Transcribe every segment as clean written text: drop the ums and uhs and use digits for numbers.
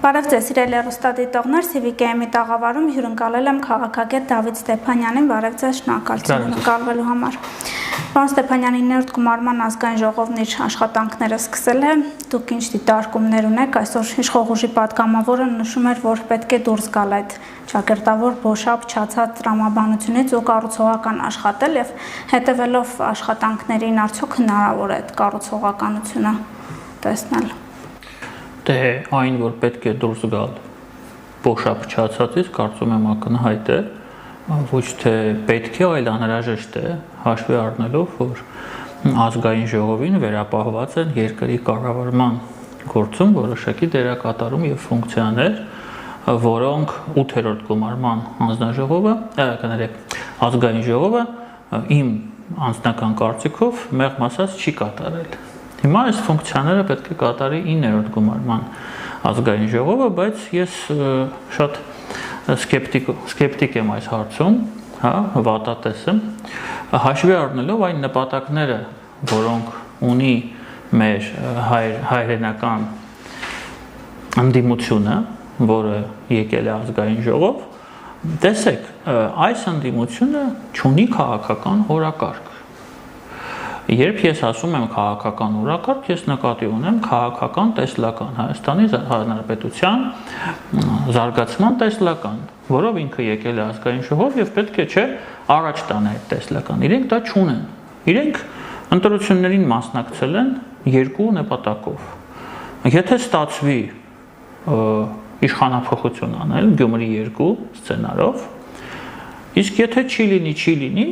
Բարև ձեզ, սիրելի հեռուստադիտողներ, CVKM-ի տաղավարում հյուրընկալել եմ քաղաքագետ Դավիթ Ստեփանյանին, բարև ձեզ, շնորհակալություն հյուրընկալվելու համար։ Պարոն Ստեփանյանի, ներորդ գումարման ազգային ժողովն իր աշխատանքները սկսել է, դուք ինչ դիտարկումներ ունեք, այսօր իշխող ուժի պատգամավորը նշում էր, որ պետք է դուրս գալ այդ ճակերտավոր բոշապ չացած տրամաբանությունից ու կառուցողական աշխատել եւ հետեւելով աշխատանքներին արդյոք հնարավոր է այդ կառուցողականությունը տեսնել։ Դե այն, որ պետք է դուրս գալ բոշապ չացածից, կարծում եմ ակնհայտ է, ոչ թե պետք է, այլ անհրաժեշտ է, հաշվի առնելով, որ ազգային ժողովին վերապահված են երկրի կառավարման գործում որոշակի դերակատարում եւ ֆունկցիաներ, որոնք 8-րդ գումարման հանձնաժողովը, ազգային ժողովը իմ անձնական կարծիքով մեղմ ասած չի կատարել։ Հիմա այս ֆունկցիաները պետք է կատարի 9-րդ գումարման ազգային ժողովը, բայց ես շատ սկեպտիկ եմ այս հարցում, վատատես եմ, հաշվի առնելով այն նպատակները, որոնք ունի մեր հայրենական ընդդիմությունը, որը եկել է ազգային ժողով, տեսեք, այս ընդդիմությունը չունի քաղաքական օրակարգ։ Երբ ես ասում եմ քաղաքական օրակարգ, ես նկատի ունեմ քաղաքական տեսլական Հայաստանի Հանրապետության զարգացման տեսլական, որով ինքը եկել է ազգային ժողով եւ պետք է չէ առաջ տան այդ տեսլական։ Իրենք դա չունեն։ Իրենք ընտրություններին մասնակցել են երկու նպատակով։ Եթե ստացվի իշխանափոխություն անել Գյումրի 2 սցենարով, իսկ եթե չի լինի,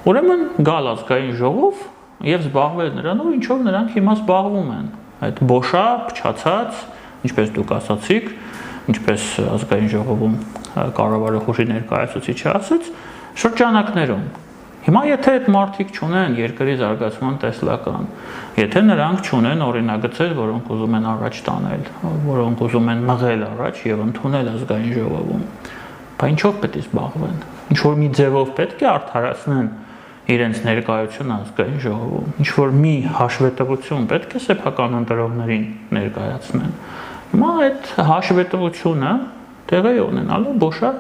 ուրեմն գալ ազգային ժողով եւ զբաղվել նրանով, ինչով նրանք հիմա զբաղվում են։ Այդ բոշապ, չացած, ինչպես դուք ասացիք, ինչպես ազգային ժողովում կառավարող ուժի ներկայացուցիչը ասաց, շրջանակներում։ Հիմա եթե այդ մարդիկ չունեն երկրի զարգացման տեսլական, եթե նրանք չունեն օրինագծեր, որոնք ուզում են առաջ տանել, որոնք ուզում են մղել առաջ եւ ընդունել ազգային ժողովում, բա ինչով պետք է զբաղվեն։ Ինչ որ մի ձևով պետք է արդարացնեն իրենց ներկայությունը ազգային ժողովում, ինչ որ մի հաշվետվություն պետք է սեփական ընտրողներին ներկայացնեն։ Հիմա այդ հաշվետվությունը տեղի է ունենալու բոշապ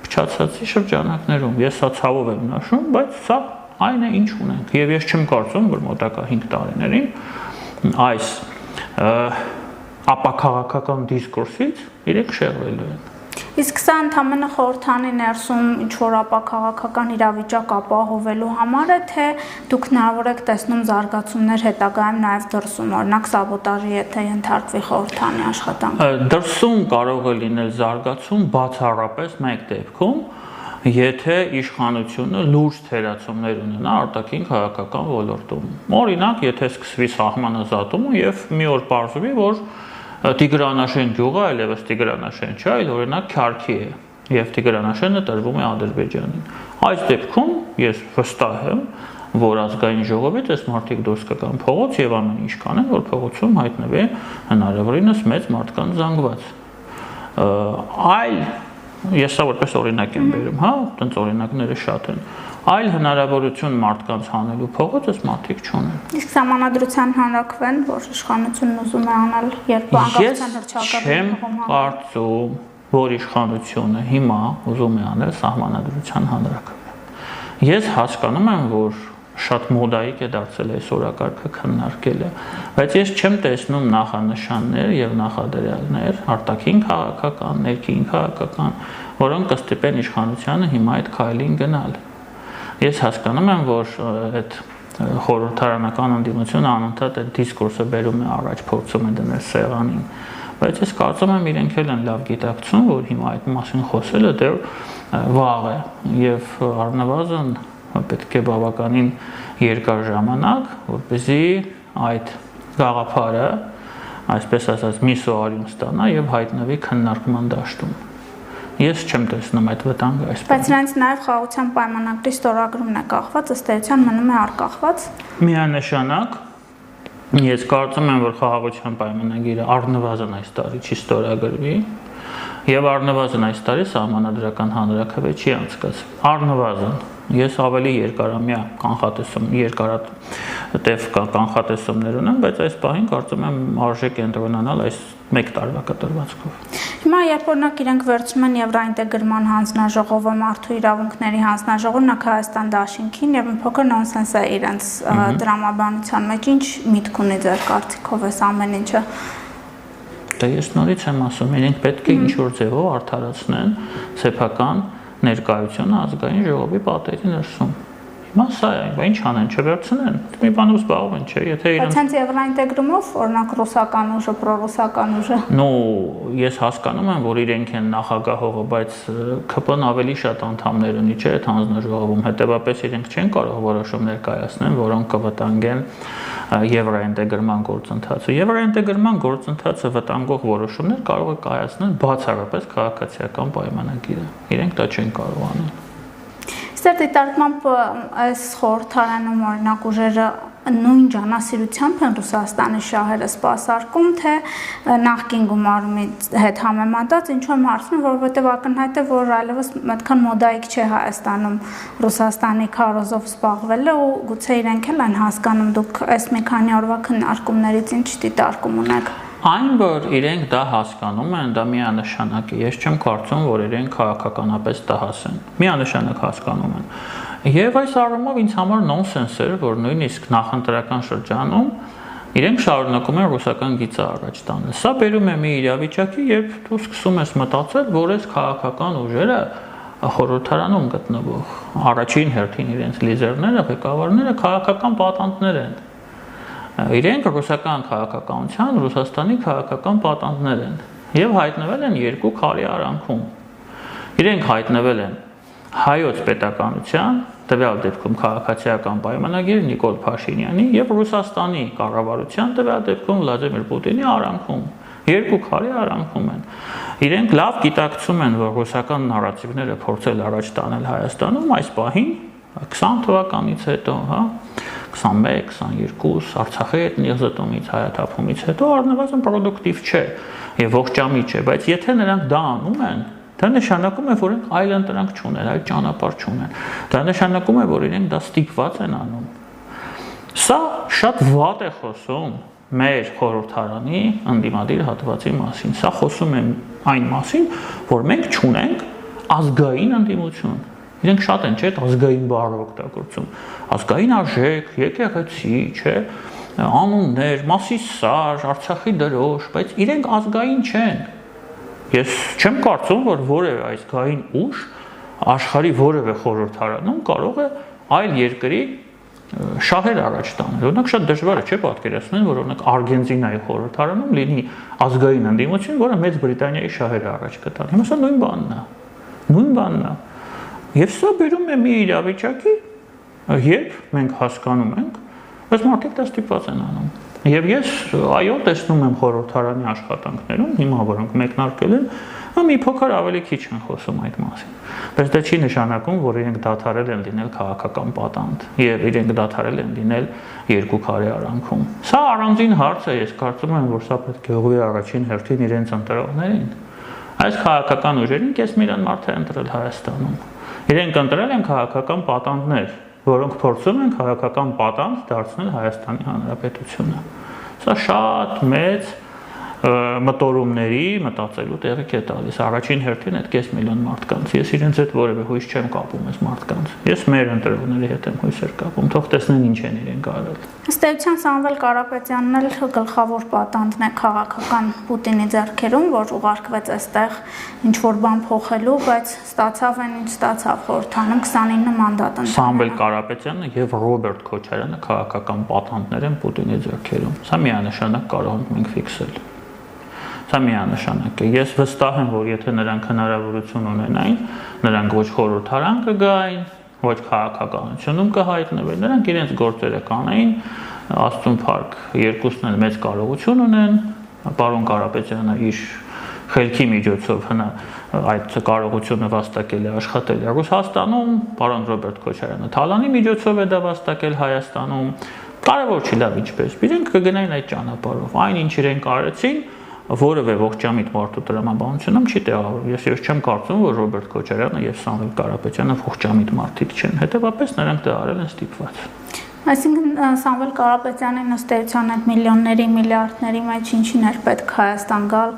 փչացածի շրջանակներում։ Ես սա ցավով եմ նշում, բայց սա այն է, ինչ ունենք։ Եվ ես չեմ կարծում, որ մոտակա 5 տարիներին այս ապաքաղաքական դիսկուրսից իրենք շեղվելու են։ Իսկ սա ընդհանրապես խորհրդանի ներսում ինչ-որ ապաքաղաքական իրավիճակ ապահովելու համար է, թե դուք հնարավոր եք տեսնում զարգացումներ հետագայում նաև դրսում, օրինակ սաբոտաժի եթե ենթարկվի խորհրդանի աշխատանքը։ Դրսում կարող է լինել զարգացում բացառապես մեկ դեպքում, եթե իշխանությունը լուրջ թերացումներ ունենա արտաքին քաղաքական ոլորտում։ Օրինակ, եթե սկսվի սահմանազատումը եւ մի օր պարզվի, որ Տիգրանաշեն գյուղը այլևս Տիգրանաշեն չէ, այլ օրինակ Քյարքի է, եւ Տիգրանաշենը տրվում է Ադրբեջանին։ Այս դեպքում ես վստահ եմ, որ ազգային ժողովից այս մարդիկ դուրս կգան փողոց եւ ամեն ինչ կանեն, որ փողոցում հայտնվի հնարավորինս մեծ մարդկանց զանգված։ Այլ ես սա որպես օրինակ եմ բերում, այդպես օրինակները շատ են։ Այլ հնարավորություն մարդկանց հանելու փողոց այս մարդիկ չունեն։ Իսկ սահմանադրության հանրակրվեն, որ իշխանությունն ուզում է անել, երբ անկախության հռչակագրը չեմ կարծում, որ իշխանությունը հիմա ուզում է անել սահմանադրության հանրակրվեն։ Ես հասկանում եմ, որ շատ մոդայիկ է դարձել այս օրակարգը քննարկելը, բայց ես չեմ տեսնում նախանշաններ եւ նախադրյալներ արտաքին քաղաքական, ներքին քաղաքական, որոնք կստիպեն իշխանությանը հիմա այդ քայլին գնալ։ Ես հասկանում եմ, որ այդ խորհրդարանական ընդդիմությունը անընդհատ այդ դիսկուրսը բերում է առաջ, փորձում է դնել սեղանին, բայց ես կարծում եմ իրենք էլ են լավ գիտակցում, որ հիմա այդ մասին խոսելը դեռ վաղ է եւ առնվազն պետք է բավականին երկար ժամանակ, որպեսզի այդ գաղափարը, այսպես ասած, մի սոարյուն ստանա եւ հայտնվի քննարկման դաշտում։ Ես չեմ տեսնում այդ վտանգը այսպես։ Բայց նրանց նաև խաղաղության պայմանագրի ստորագրումն է կախված, ըստ էության մնում է արկախված։ Միանշանակ ես կարծում եմ, որ խաղաղության պայմանագիրը առնվազն այս տարի չի ստորագրվի եւ առնվազն այս տարի սահմանադրական հանրաքվե չի անցկացվի։ Առնվազն ես ավելի երկարամյա կանխատեսումներ ունեմ, բայց այս պահին կարծում եմ արժե կենտրոնանալ այս 1 տարվա կտրվածքով։ Հիմա երբ օրինակ իրենք վերցնում են Եվրոինտեգրման հանձնաժողովը, մարդու իրավունքների հանձնաժողովը, նախ Հայաստան դաշինքին եւ մի փոքր նոնսենս է իրենց դրամաբանության մեջ, ինչ միտք ունի ձեր կարծիքով այս ամեն ինչը։ Դա ես նորից եմ ասում, իրենք պետք է ինչ-որ ձևով արդարացնեն սեփական ներկայությունը ազգային ժողովի պատերի ներսում։ Հիմա սա է, բայց ինչ անեն, չվերցնեն, մի բանով զբաղվեն, չէ՞, եթե իրենք։ Բայց հենց Եվրոինտեգրումով, օրինակ ռուսական ուժը, պրոռուսական ուժը։ Ну, ես հասկանում եմ, որ իրենք են նախագահողը, բայց ԿՊ-ն ավելի շատ անդամներ ունի, չէ՞, այդ հանձնաժողովում, հետեւաբար իրենք չեն կարող որոշումներ կայացնել, որոնք կվտանգեն Եվրոինտեգրման գործընթացը։ Եվրոինտեգրման գործընթացը վտանգող որոշումներ կարող է կայացնել բացառապես քաղաքացիական պայմանագիրը։ Իրենք դա չեն կարող անել։ Ձեր դիտարկմամբ այս խորհրդարանում օրինակ ուժերը նույն ջանասիրությամբ են Ռուսաստանի շահերը սպասարկում, թե նախկին գումարումի հետ համեմատած, ինչու եմ հարցնում, որովհետև ակնհայտ է, որ այլևս այդքան մոդայիկ չէ Հայաստանում Ռուսաստանի քարոզով զբաղվելը ու գուցե իրենք էլ են հասկանում, դուք այս մի քանի օրվա քննարկումներից ինչ դիտարկում ունեք։ Այն, որ իրենք դա հասկանում են, դա միանշանակ է։ Ես չեմ կարծում, որ իրենք քաղաքականապես տհաս են։ Միանշանակ հասկանում են։ Եվ այս առումով ինձ համար նոնսենս էր, որ նույնիսկ նախընտրական շրջանում իրենք շարունակում են ռուսական գիծը առաջ տանել։ Սա բերում է մի իրավիճակի, երբ դու սկսում ես մտածել, որ այս քաղաքական ուժերը խորհրդարանում գտնվող առաջին հերթին իրենց լիդերները, ղեկավարները քաղաքական պատանդներ են։ Իրենք ռուսական քաղաքականության, Ռուսաստանի քաղաքական պատանդներ են եւ հայտնվել են երկու քարի արանքում։ Իրենք հայտնվել են հայոց պետականության, տվյալ դեպքում քաղաքացիական պայմանագիր Նիկոլ Փաշինյանի եւ Ռուսաստանի կառավարության, տվյալ դեպքում Վլադիմիր Պուտինի արանքում։ Երկու քարի արանքում են։ Իրենք լավ գիտակցում են, որ ռուսական նարատիվները փորձել առաջ տանել Հայաստանում այս պահին 20 թվականից հետո, հա 21, 22 Արցախի էթնիկ զտումից, հայաթափումից հետո առնվազն պրոդուկտիվ չէ եւ ողջամիտ չէ, բայց եթե նրանք դա անում են, դա նշանակում է, որ իրենք այլ ընտրանք չունեն, այլ ճանապարհ չունեն։ Դա նշանակում է, որ իրենք դա ստիպված են անում։ Սա շատ վատ է խոսում մեր խորհրդարանի ընդդիմադիր հատվածի մասին։ Սա խոսում է այն մասին, որ մենք չունենք ազգային ընդդիմություն։ Իրենք շատ են, չէ՞, ազգային բառը օգտագործում։ Ազգային արժեք, եկեղեցի, չէ՞, անուններ, Մասիսար, Արցախի դրոշ, բայց իրենք ազգային չեն։ Ես չեմ կարծում, որ որևէ ազգային ուժ աշխարհի որևէ խորհրդարանում կարող է այլ երկրի շահեր առաջ տանել։ Օրինակ շատ դժվար է, չէ՞, պատկերացնել, որ օրինակ Արգենտինայի խորհրդարանում լինի ազգային ընդդիմություն, որը Մեծ Բրիտանիայի շահերը առաջ կտանի։ Հիմա սա նույն բանն է։ Նույն բանն է։ Եվ սա բերում է մի իրավիճակի, երբ մենք հասկանում ենք, բայց մարդիկ դա ստիպված են անում։ Եվ ես այո տեսնում եմ խորհրդարանի աշխատանքներում, հիմա որոնք մեկնարկել են, մի փոքր ավելի քիչ են խոսում այդ մասին։ Բայց դա չի նշանակում, որ իրենք դադարել են լինել քաղաքական պատանդ եւ իրենք դադարել են լինել երկու քարի արանքում։ Սա առանձին հարց է, ես կարծում եմ, որ սա պետք է ուղղի առաջին հերթին իրենց ընտրողներին։ Այս քաղաքական ուժերին կես միլիոն մարդ է ընտրել Հայաստանում։ Իրենք ընտրել են քաղաքական պատանդներ, որոնք փորձում են քաղաքական պատանդ դարձնել Հայաստանի Հանրապետությունը։ Սա շատ մեծ մտորումների մտածելու տեղիք է տալիս։ Առաջին հերթին այդ կես միլիոն մարդկանց։ Ես իրենց հետ որևէ հույս չեմ կապում այս մարդկանց։ Ես մեր ընտրողների հետ եմ հույսեր կապում, թող տեսնեն ինչ են իրենք արել։ Ըստ էության Սամվել Կարապետյանն էլ գլխավոր պատանդն է քաղաքական Պուտինի ձեռքերում, որ ուղարկվեց այստեղ ինչ որ բան փոխելու, բայց ստացավ այն ինչ ստացավ խորհրդանում 29 մանդատ ընտրել։ Սամվել Կարապետյանը եւ Ռոբերտ Քոչարյանը քաղաքական պատանդներ են Պուտինի ձեռքերում։ Սա միանշանակ կարող ենք մենք ֆիքսել։ Սա միանշանակ է։ Ես վստահ եմ, որ եթե նրանք հնարավորություն ունենային, նրանք ոչ խորհրդարան կգային, ոչ քաղաքականությունում կհայտնվեն, նրանք իրենց գործերը կանեին, Աստծուն փառք, երկուսն էլ մեծ կարողություն ունեն, պարոն Կարապետյանը իր խելքի միջոցով այդ կարողությունը վաստակել է, աշխատել է Ռուսաստանում, պարոն Ռոբերտ Քոչարյանը Թալանի միջոցով է դա վաստակել Հայաստանում, կարևոր չի լավ ինչպես, իրենք կգնային այդ ճանապարհով, այն ինչ իրենք արեցին, որևէ ողջամիտ մարդու տրամաբանությունում չի տեղավորվում։ Ես չեմ կարծում, որ Ռոբերտ Քոչարյանը եւ Սամվել Կարապետյանը ողջամիտ մարդիկ չեն։ Հետեւաբար նրանք դա արել են ստիպված։ Այսինքն Սամվել Կարապետյանի ըստ էության այդ միլիոնների, միլիարդների մեջ ինչին էր պետք Հայաստան գալ,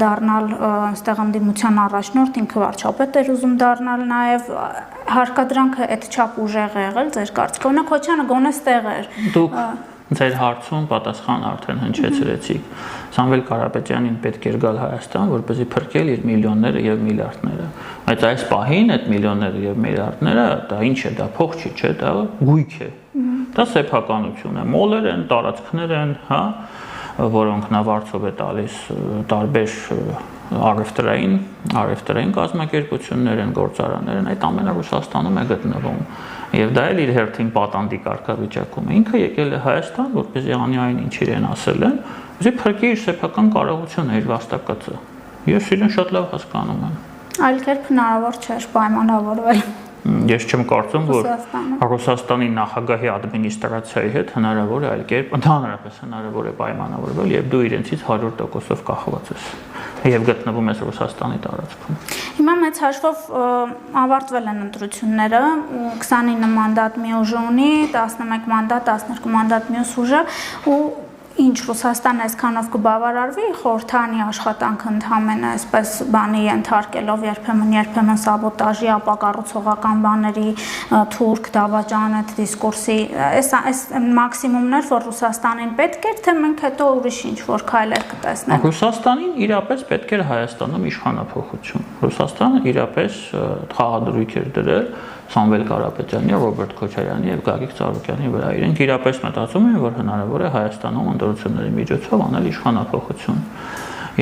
դառնալ այստեղ ընդդիմության առաջնորդ, ինքը վարչապետ էր ուզում դառնալ, նաև հարկադրանքը այդ չափ ուժեղ է եղել ձեր կարծիքով, նա Քոչյանը գոնե ստեղ էր։ Դուք ձեր հարցում պատասխան արդեն հնչեցրեցիք։ Սամվել Կարապետյանին պետք էր գալ Հայաստան, որպեսզի փրկել իր միլիոնները եւ միլիարդները։ Բայց այս պահին այդ միլիոնները եւ միլիարդները դա ինչ է, դա փող չի, չէ, դա գույք է։ Դա սեփականություն է, մոլեր են, տարածքներ են, հա, որոնք նավարցով է տալիս տարբեր արևտրային կազմակերպություններ են, գործարաններ են, այդ ամենը Ռուսաստանում է գտնվում։ Եվ դա էլ իր հերթին պատանդի կարգավիճակում է։ Ինքը եկել է Հայաստան, որպեսզի անի այն ինչ իրեն ասել են, ուզի փրկի իր սեփական կարողությունը, իր վաստակածը։ Ես իրեն շատ լավ հասկանում եմ։ Այլ կերպ հնարավոր չէր պայմանավորվել։ Ես չեմ կարծում, որ Ռուսաստանի նախագահի ադմինիստրացիայի հետ հնարավոր է այլ կերպ, ընդհանրապես հնարավոր է պայմանավորվել, եւ դու իրենցից 100%-ով կախված ես եւ գտնվում ես Ռուսաստանի տարածքում։ Հիմա մեծ հաշվով ավարտվել են ընտրությունները, 29 մանդատ մի ուժ ունի, 11 մանդատ, 12 մանդատ մյուս ուժը, ու ինչ Ռուսաստանը այսքանով կբավարարվի խորհրդանի աշխատանքը ընդհանրապես այսպես բանի ենթարկելով երբեմն սաբոտաժի, ապակառուցողական բաների, թուրք դավաճան այդ դիսկուրսի, այս մաքսիմումներ, որ Ռուսաստանին պետք էր, թե մենք հետո ուրիշ ինչ-որ քայլեր կտեսնենք։ Ռուսաստանին իրապես պետք էր Հայաստանում իշխանափոխություն։ Ռուսաստանը իրապես խաղադրույք էր դրել Սամվել Կարապետյանի, Ռոբերտ Քոչարյանի եւ Գագիկ Ծառուկյանի վրա։ Իրենք իրապես մտածում են, որ հնարավոր է Հայաստանում ընտրությունների միջոցով անել իշխանափոխություն։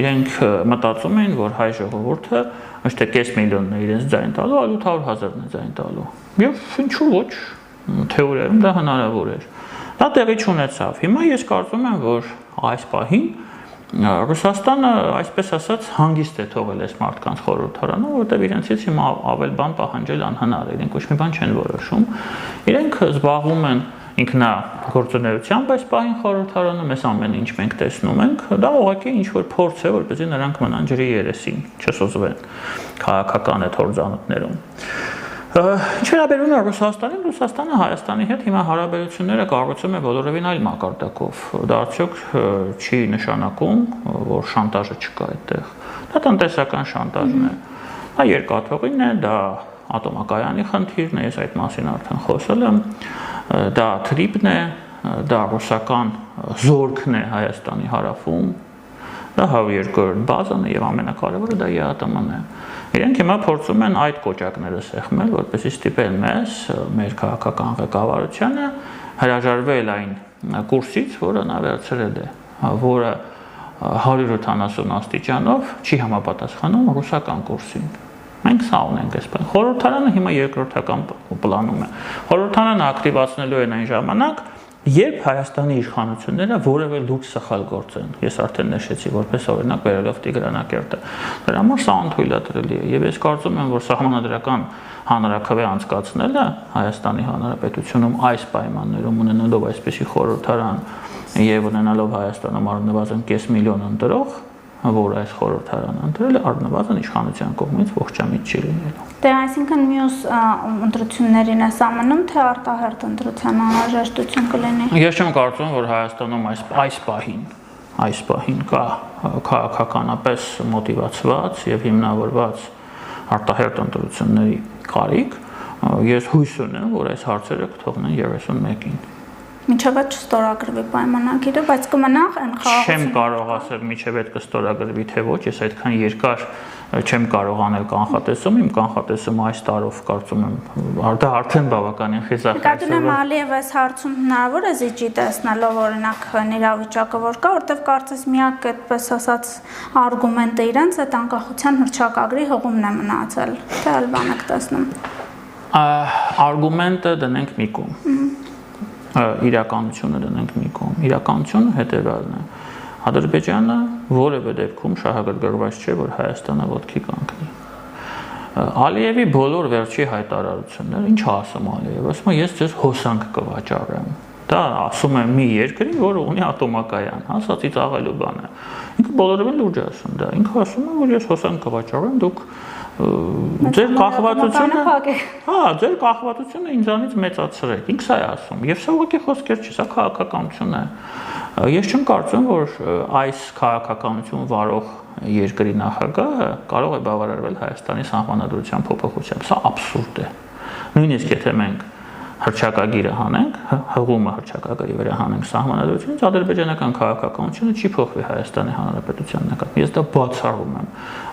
Իրենք մտածում են, որ հայ ժողովուրդը ոչ թե կես միլիոնն է իրենց ձայն տալու, այլ 800,000-ն է ձայն տալու։ Եվ ինչու ոչ, թեորիայում դա հնարավոր էր։ Դա տեղի չունեցավ։ Հիմա ես կարծում եմ, որ այս պահին Ռուսաստանը, այսպես ասած, հանգիստ է թողել այս մարդկանց խորհրդարանը, որովհետև իրենցից հիմա ավել բան պահանջել անհնար է, իրենք ոչ մի բան չեն որոշում։ Իրենք զբաղվում են ինքնագործունեությամբ այս պահին խորհրդարանում, այս ամեն ինչ մենք տեսնում ենք, դա ուղղակի ինչ-որ փորձ է, որպեսզի նրանք մնան ջրի երեսին, չսոզվեն քաղաքական այդ հորձանուտներում։ Ինչ վերաբերում է Ռուսաստանին, Ռուսաստանը Հայաստանի հետ հիմա հարաբերությունները կառուցում է բոլորովին այլ մակարդակով։ Դա արդյոք չի նշանակում, որ շանտաժը չկա այդտեղ։ Դա տնտեսական շանտաժն է։ Դա երկաթողին է, դա ատոմակայանի խնդիրն է, ես այդ մասին արդեն խոսել եմ։ Դա թրիպն է, դա ռուսական զորքն է Հայաստանի հարավում։ Դա 102-րդ բազան է եւ ամենակարևորը դա ԵԱՏՄ-ն է։ Իրենք հիմա փորձում են այդ կոճակները սեղմել, որպեսզի ստիպեն մեզ, մեր քաղաքական ղեկավարությանը հրաժարվել այն կուրսից, որը նա վերցրել է, որը 170 աստիճանով չի համապատասխանում ռուսական կուրսին։ Մենք սա ունենք այսպես։ Խորհրդարանը հիմա երկրորդական պլանում է։ Խորհրդարանը ակտիվացնելու են այն ժամանակ, երբ Հայաստանի իշխանությունները որևէ լուրջ սխալ գործեն, ես արդեն նշեցի, որպես օրինակ բերելով Տիգրանակերտը, դրա համար սա անթույլատրելի է, եւ ես կարծում եմ, որ սահմանադրական հանրաքվե անցկացնելը Հայաստանի Հանրապետությունում այս պայմաններում ունենալով այսպիսի խորհրդարան եւ ունենալով Հայաստանում առնվազն կես միլիոն ընտրող, որ այս խորհրդարանը ընտրել է, առնվազն իշխանության կողմից ողջամիտ չի լինելու։ Դե այսինքն մյուս ընտրություններին է սահմանում, թե արտահերթ ընտրության անհրաժեշտություն կլինի։ Ես չեմ կարծում, որ Հայաստանում այս պահին կա քաղաքականապես մոտիվացված եւ հիմնավորված արտահերթ ընտրությունների կարիք։ Ես հույս ունեմ, որ այս հարցերը կթողնեն 31-ին։ Միջև այդ չստորագրվի պայմանագիրը, բայց կմնա այն խաղաղությունը։ Չեմ կարող ասել միջև այդ կստորագրվի թե ոչ, ես այդքան երկար չեմ կարող անել կանխատեսում, իմ կանխատեսումը այս տարով կարծում եմ դա արդեն բավականին խիզախ է։ Նկատում եմ Ալիև այս հարցում հնարավոր է զիջի տեսնելով օրինակ իրավիճակը որ կա, որտեղ կարծես միակ այդպես ասած արգումենտը իրենց այդ անկախության հռչակագրի հողումն է մնացել։ Թե այլ բան եք տեսնում։ Արգումենտը դնենք մի կողմ։ Իրականությունը դնենք մի կողմ։ Իրականությունը հետևյալն է։ Ադրբեջանը որևէ դեպքում շահագրգռված չէ, որ Հայաստանը ոտքի կանգնի։ Ալիևի բոլոր վերջի հայտարարությունները, ինչ ասում Ալիևը, ասում է ես ձեզ հոսանք կվաճառեմ։ Դա ասում է մի երկրի, որը ունի ատոմակայան, հա, սա ծիծաղելու բան է։ Ինքը բոլորովին լուրջ է ասում դա։ Ինքը ասում է, որ ես հոսանք կվաճառեմ, դուք ձեր կախվածությունը, հա, ձեր կախվածությունը ինձանից մեծացրեք։ Ինքը սա է ասում։ Եվ սա ուղղակի խոսքեր չի, սա քաղաքականություն է։ Ես չեմ կարծում, որ այս քաղաքականություն վարող երկրի նախագահը կարող է բավարարվել Հայաստանի սահմանադրության փոփոխությամբ։ Սա աբսուրդ է։ Նույնիսկ եթե մենք հռչակագիրը հանենք, հղումը հռչակագրի վրա հանենք սահմանադրությունից, ադրբեջանական քաղաքականությունը չի փոխվի Հայաստանի Հանրապետության նկատմամբ։ Ես դա բացառում եմ,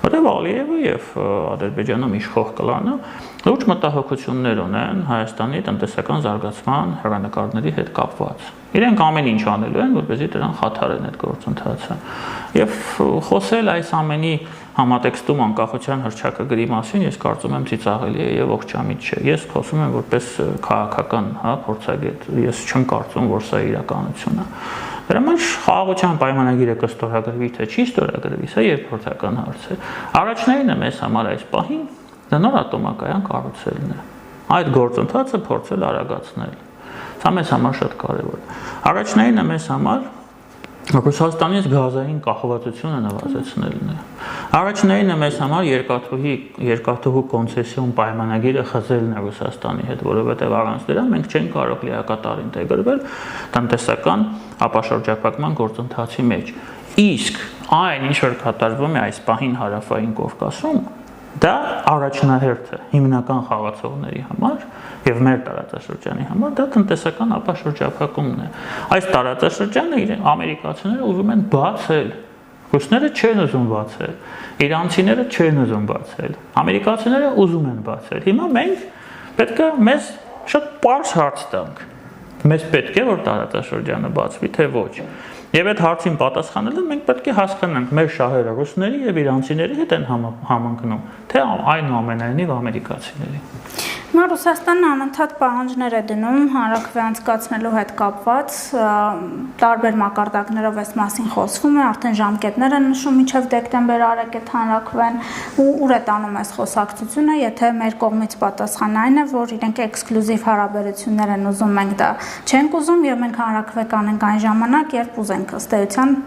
որտեղ Ալիևը եւ Ադրբեջանում իշխող կլանը լուրջ մտահոգություններ ունեն Հայաստանի տնտեսական զարգացման հեռանկարների հետ կապված։ Իրենք ամեն ինչ անելու են, որպեսզի դրան խաթարեն այդ գործընթացը։ Եվ խոսել այս ամենի համատեքստում անկախության հռչակագրի մասին ես կարծում եմ ծիծաղելի է եւ ողջամիտ չէ։ Ես խոսում եմ որպես քաղաքական, հա, փորձագետ։ Ես չեմ կարծում, որ սա իրականություն է։ Դրա համար խաղաղության պայմանագիրը կստորագրվի թե չի ստորագրվի, սա երկրորդական հարց է։ Առաջնայինը մեզ համար այս պահին դա նոր ատոմակայան կառուցելն է։ Այդ գործընթացը փորձել արագացնել։ Սա մեզ համար շատ կարևոր է։ Առաջնայինը մեզ համար Ռուսաստանից գազային կախվածությունը նվազեցնելն է։ Առաջնայինը մեզ համար երկաթուղու կոնցեսիոն պայմանագիրը խզելն է Ռուսաստանի հետ, որովհետև առանց դրա մենք չենք կարող լիակատար ինտեգրվել տնտեսական ապաշրջափակման գործընթացի մեջ։ Իսկ այն, ինչ որ կատարվում է այս պահին Հարավային Կովկասում, դա առաջնահերթ է հիմնական խաղացողների համար եւ մեր տարածաշրջանի համար, դա տնտեսական ապաշրջափակումն է։ Այս տարածաշրջանը ամերիկացիները ուզում են բացել, ռուսները չեն ուզում բացել, իրանցիները չեն ուզում բացել, ամերիկացիները ուզում են բացել։ Հիմա մենք պետք է մեզ շատ պարզ հարց տանք։ Մեզ պետք է որ տարածաշրջանը բացվի, թե ոչ։ Եվ այդ հարցին պատասխանելը մենք պետք է հասկանանք մեր շահերը ռուսների եւ իրանցիների հետ են համընկնում, թե այնուամենայնիվ ամերիկացիների։ Հիմա Ռուսաստանն անընդհատ պահանջներ է դնում հանրաքվե անցկացնելու հետ կապված, տարբեր մակարդակներով այս մասին խոսվում է, արդեն ժամկետներ են նշում մինչև դեկտեմբեր արեք այդ հանրաքվեն, ուր է տանում այս խոսակցությունը, եթե մեր կողմից պատասխանն այն է, որ իրենք էքսկլյուզիվ հարաբերություններ են ուզում, մենք դա չենք ուզում եւ մենք հանրաքվե կանենք այն ժամանակ, երբ ուզենք, ըստ էության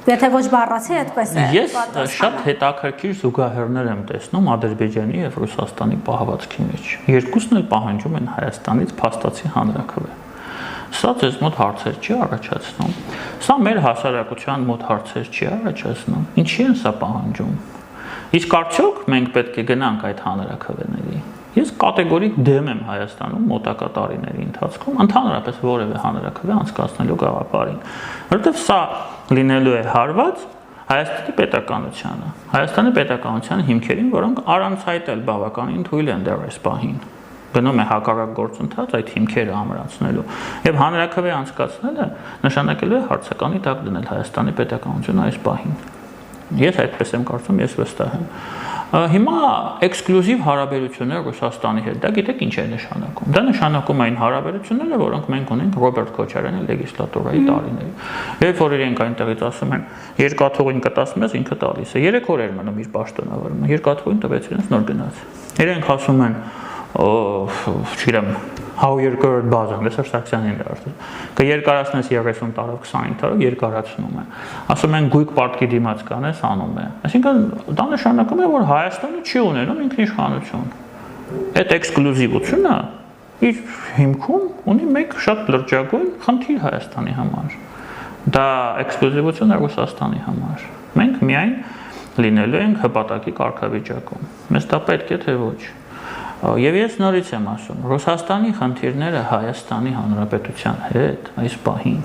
Եթե ոչ բառացի, այդպես է։ Ես շատ հետաքրքիր զուգահեռներ եմ տեսնում Ադրբեջանի եւ Ռուսաստանի պահվածքի մեջ։ Երկուսն էլ պահանջում են Հայաստանից փաստացի հանրաքվե։ Սա ձեզ մոտ հարցեր չի առաջացնում։ Սա մեր հասարակության մոտ հարցեր չի առաջացնում։ Ինչի են սա պահանջում։ Իսկ արդյոք մենք պետք է գնանք այդ հանրաքվեների։ Ես կատեգորիկ դեմ եմ Հայաստանում մոտակա տարիների ընթացքում ընդհանրապես որևէ հանրաքվե անցկացնելու գաղափարին, որովհետև սա լինելու է հարված Հայաստանի պետականությանը, Հայաստանի պետականության հիմքերին, որոնք առանց այդ էլ բավականին թույլ են դեռ այս պահին։ Գնում է հակառակ գործընթաց այդ հիմքերը ամրացնելու եւ հանրաքվե անցկացնելը նշանակելու է հարցականի տակ դնել Հայաստանի պետականությունը այս պահին։ Ես այդպես եմ կարծում, ես վստահ եմ։ Հիմա էքսկլյուզիվ հարաբերություններ Ռուսաստանի հետ, դա գիտեք ինչ է նշանակում։ Դա նշանակում է այն հարաբերությունները, որոնք մենք ունենք Ռոբերտ Քոչարյանի լեգիսլատուրայի տարիներին։ Երբ որ իրենք այնտեղից ասում են, երկաթուղին կտաս մեզ, ինքը տալիս է։ 3 օր էր մնում իր պաշտոնավարումը, երկաթուղին տվեց իրենց, նոր գնաց։ Իրենք ասում են, չգիտեմ, how երկրորդ բազան, Լեսար Սարգսյանին դա ասում։ Կերկարացնես 30 տարով, 25 տարով երկարացնում է։ Ասում են գույք պարտքի դիմաց կանես, անում է։ Այսինքն դա նշանակում է, որ Հայաստանը չի ունենում ինքնիշխանություն։ Այդ էքսկլյուզիվությունը իր հիմքում ունի մեկ շատ լրջագույն խնդիր Հայաստանի համար։ Դա էքսկլյուզիվությունը Ռուսաստանի համար։ Մենք միայն լինելու ենք հպատակի կարգավիճակում։ Մեզ դա պետք է թե ոչ։ Եվ ես նորից եմ ասում, Ռուսաստանի խնդիրները Հայաստանի Հանրապետության հետ այս պահին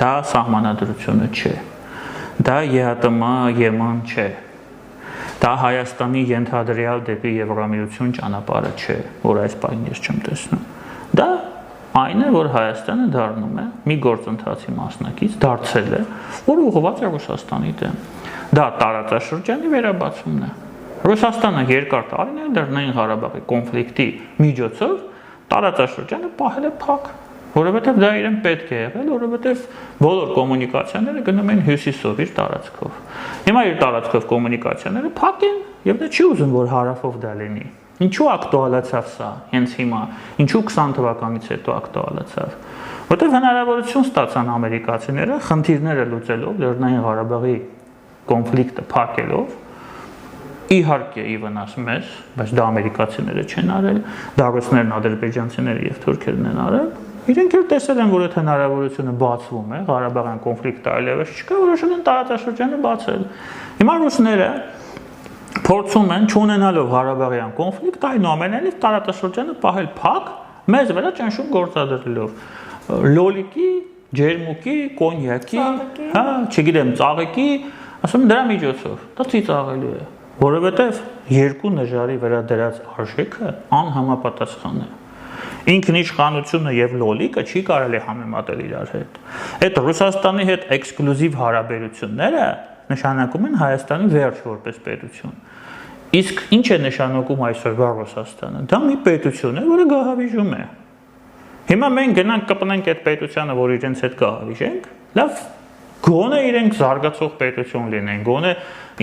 դա սահմանադրությունը չէ, դա ԵԱՏՄ-ԵՄ չէ, դա Հայաստանի ենթադրյալ դեպի Եվրամիություն ճանապարհը չէ, որ այս պահին ես չեմ տեսնում։ Դա այն է, որ Հայաստանը դառնում է մի գործընթացի մասնակից, դարձել է, որը ուղղված է Ռուսաստանի դեմ։ Դա տարածաշրջանի վերաբացումն է։ Ռուսաստանը երկար տարիներ Լեռնային Ղարաբաղի կոնֆլիկտի միջոցով տարածաշրջանը պահել է փակ, որովհետև դա իրեն պետք է եղել, որովհետև բոլոր կոմունիկացիաները գնում են հյուսիսով իր տարածքով։ Հիմա իր տարածքով կոմունիկացիաները փակ են, եւ դա չի ուզում, որ հարավով դա լինի։ Ինչու ակտուալացավ սա հենց հիմա, ինչու 20 թվականից հետո ակտուալացավ, Որտեղ հնարավորություն ստացան ամերիկացիները խնդիրները լուծելով, Լեռնային Ղարաբաղի կոնֆլիկտը փակելով, իհարկե ի վնաս մեզ, բայց դա ամերիկացիները չեն արել, դա ռուսներն, ադրբեջանցիները եւ թուրքերն են արել։ Իրենք էլ տեսել են, որ այդ հնարավորությունը բացվում է, Ղարաբաղյան կոնֆլիկտը այլևս չկա, որոշել են տարածաշրջանը բացել։ Հիմա ռուսները փորձում են չունենալով Ղարաբաղյան կոնֆլիկտ, այնուամենայնիվ տարածաշրջանը պահել փակ, մեզ վրա ճնշում գործադրելով լոլիկի, ջերմուկի, կոնյակի, հա, չգիտեմ, ծաղիկի, ասում դրա միջոցով, դա ծիծաղելու է, որովհետև երկու նժարի վրա դրած արժեքը անհամապատասխան է։ Ինքնիշխանությունը եւ լոլիկը չի կարելի համեմատել իրար հետ։ Այդ Ռուսաստանի հետ էքսկլյուզիվ հարաբերությունները նշանակում են Հայաստանի վերջ որպես պետություն։ Իսկ ինչ է նշանակում այսօրվա Ռուսաստանը։ Դա մի պետություն է, որը գահավիժում է։ Հիմա մենք գնանք կպնենք այդ պետությանը, որ իրենց հետ գահավիժենք, լավ, գոնե իրենք զարգացող պետություն լինեն, գոնե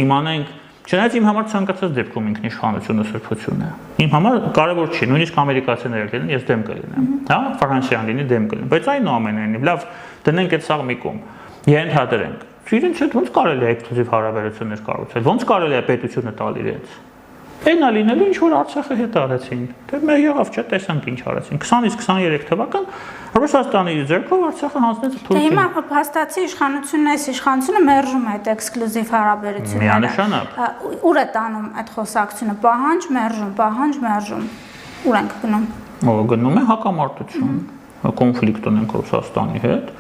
իմանենք, չնայած իմ համար ցանկացած դեպքում ինքնիշխանությունը սրբություն է։ Իմ համար կարևոր չի, նույնիսկ ամերիկացիները լինեն, ես դեմ կլինեմ, հա, Ֆրանսիան լինի դեմ կլինեմ, բայց այնուամենայնիվ լավ, դնենք այդ սաղ մի կողմ, ենթադրենք։ Իրենց հետ ոնց կարելի է էքսկլյուզիվ հարաբերություններ կառուցել, ոնց կարելի է պետությունը տալ իրենց։ Այնա լինելու ինչ որ Արցախը հետ արեցին։ Դե մեր եղավ չէ, տեսանք ինչ արեցին։ 20-ից 23 թվական Ռուսաստանի ձեռքով Արցախը հանձնեց Թուրքիային։ Հիմա փաստացի իշխանությունն այս իշխանությունը մերժում է այդ էքսկլյուզիվ հարաբերությունները։ Միանշանակ։ Ուր է տանում այդ խոսակցությունը, պահանջ, մերժում։ Ուր ենք գնում։ Գնում է հակամարտություն, կոնֆլիկտ ունենք Ռուսաստանի հետ։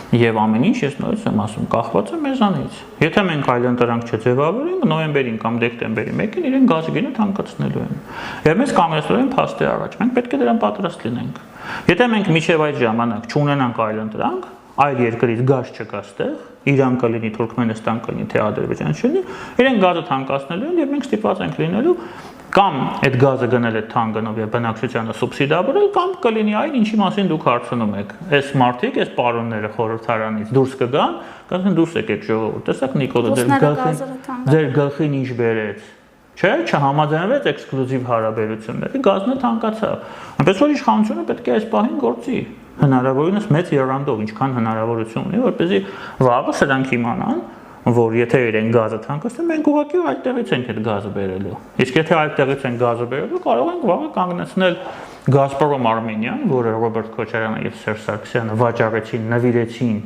Եվ ամեն ինչ ես նորից եմ ասում, կախված է մեզանից։ Եթե մենք այլընտրանք չձևավորենք, նոյեմբերին կամ դեկտեմբերի 1-ին իրեն գազգինը թանկացնելու են։ Եվ մեզ կանգնեցնելու են փաստի առաջ։ Մենք պետք է դրան պատրաստ լինենք։ Եթե մենք մինչև այդ ժամանակ չունենանք այլընտրանք, այլ երկրից գազ չկա ստեղ, Իրան կլինի, Թուրքմենստան կլինի, թե Ադրբեջան չլինի, իրենք գազը թանկացնելու են եւ մենք ստիպված ենք լինելու կամ այդ գազը գնել է թանկ գնով եւ բնակչությանը սուբսիդավորել, կամ կլինի այն, ինչի մասին դուք հարցնում եք։ Այս մարդիկ, այս պարոնները խորհրդարանից դուրս կգան, կասեն դուրս եկեք ժողովուրդ։ Տեսեք Նիկոլը ձեր գլխին ինչ բերեց։ Չէ, չհամաձայնվեց էքսկլյուզիվ հարաբերությունների, գազն է թանկացավ։ Այնպես որ իշխանությունը պետք է այս պահին գործի հնարավորինս մեծ երանդով, ինչքան հնարավորություն ունի, որպեսզի վաղը սրանք իմանան, որ եթե իրեն գազը թանկացնեն, մենք ուղղակի այդտեղից ենք այդ գազը բերելու։ Իսկ եթե այդտեղից են գազը բերելու, կարող ենք վաղը կանգնեցնել Գազպրոմ Արմենիան, որը Ռոբերտ Քոչարյանը եւ Սերժ Սարգսյանը վաճառեցին, նվիրեցին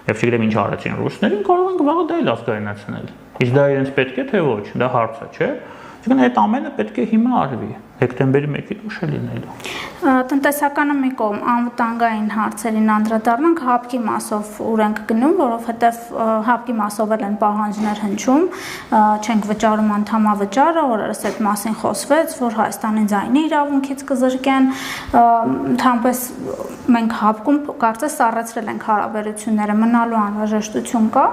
եւ չգիտեմ ինչ արեցին ռուսներին, կարող ենք վաղը դա էլ ազգայնացնել։ Իսկ դա իրենց պետք է թե ոչ, դա հարց է, չէ՞։ Այսինքն այդ ամենը պետք է հիմա արվի, դեկտեմբերի 1-ին ուշ է լինելու։ Տնտեսականը մի կողմ, անվտանգային հարցերին անդրադառնանք, հապկի մասով ուր ենք գնում, որովհետև հապկի մասով էլ են պահանջներ հնչում, չենք վճարում անդամավճարը, օրերս այդ մասին խոսվեց, որ Հայաստանի ձայնի իրավունքից կզրկեն, ընդհանրապես մենք հապկում կարծես սառեցրել ենք հարաբերությունները, մնալու անհրաժեշտություն կա։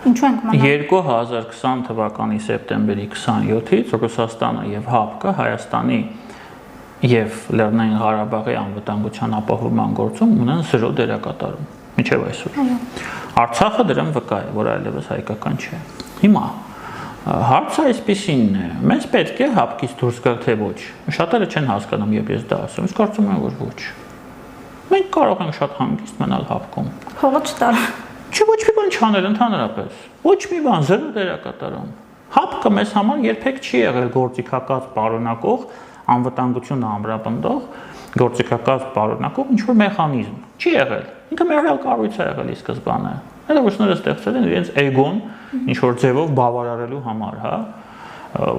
Ինչու ենք մնալ։ 2020 թվականի սեպտեմբերի 27-ից Ռուսաստանը եւ ՀԱՊԿ-ը Հայաստանի եւ Լեռնային Ղարաբաղի անվտանգության ապահովման գործում ունեն 0 դերակատարում մինչեւ այսօր։ Արցախը դրան վկա է, որ այլևս հայկական չէ։ Հիմա հարցը այսպեսինն է. մեզ պետք է ՀԱՊԿ-ից դուրս գալ թե ոչ։ Շատերը չեն հասկանում, երբ ես դա ասում, իսկ կարծում եմ, որ ոչ։ Մենք կարող ենք շատ հանգիստ մնալ ՀԱՊԿ-ում։ Փողը չտալ։ Չէ, ոչ մի բան չանել ընդհանրապես։ Ոչ մի բան, 0 դերակատարում։ ՀԱՊԿ-ը մեզ համար երբեք չի եղել գործիքակաց պարունակող, անվտանգությունը ամրապնդող, գործիքակաց պարունակող ինչ-որ մեխանիզմ։ Չի եղել։ Ինքը մեր կառույց է եղել ի սկզբանե։ Այդ ռուսները ստեղծել են իրենց էգոն ինչ-որ ձևով բավարարելու համար, հա,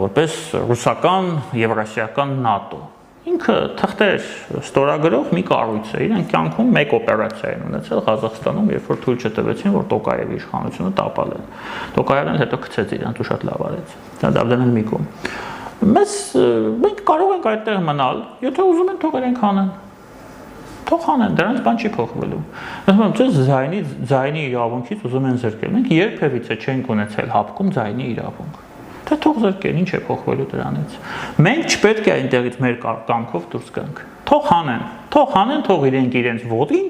որպես ռուսական, եվրասիական ՆԱՏՕ։ Ինքը թղթեր ստորագրող մի կառույց է, իրեն կյանքում մեկ օպերացիա են ունեցել Ղազախստանում, երբ որ թույլ չտվեցին, որ Տոկաևի իշխանությունը տապալեն։ Տոկաևն էլ հետո գցեց իրան, ու շատ լավ արեց։ Դա դավդանել մի կողմ։ Մենք կարող ենք այդտեղ մնալ, եթե ուզում են թող իրենք անեն։ Թող անեն, դրանց բան չի փոխվելու։ Ասում եմ, ձեզ ձայնի իրավունքից ուզում են զրկել։ Մենք երբևիցե չենք ունեցել ՀԱՊԿ-ում ձայնի իրավունք։ Դա թող զրկեն, ինչ է փոխվելու դրանից։ Մենք չպետք է այնտեղից մեր կամքով դուրս գանք։ Թող հանեն, թող իրենց ոտին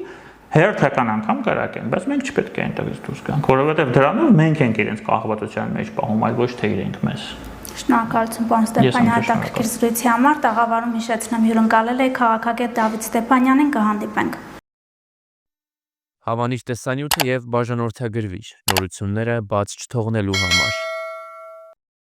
հերթական անգամ կրակեն, բայց մենք չպետք է այնտեղից դուրս գանք, որովհետև դրանով մենք ենք իրենց կախվածության մեջ պահում, այլ ոչ թե իրենք մեզ։ Շնորհակալություն, պարոն Ստեփանյան, հետաքրքիր զրույցի համար։ Տաղավարում հիշեցնեմ, հյուրընկալել է քաղաքագետ Դավիթ Ստեփանյանին, կհանդիպենք։ Հավանիր տեսանյութը եւ բաժանորդագրվիր նորությունները բաց չթողնելու համար։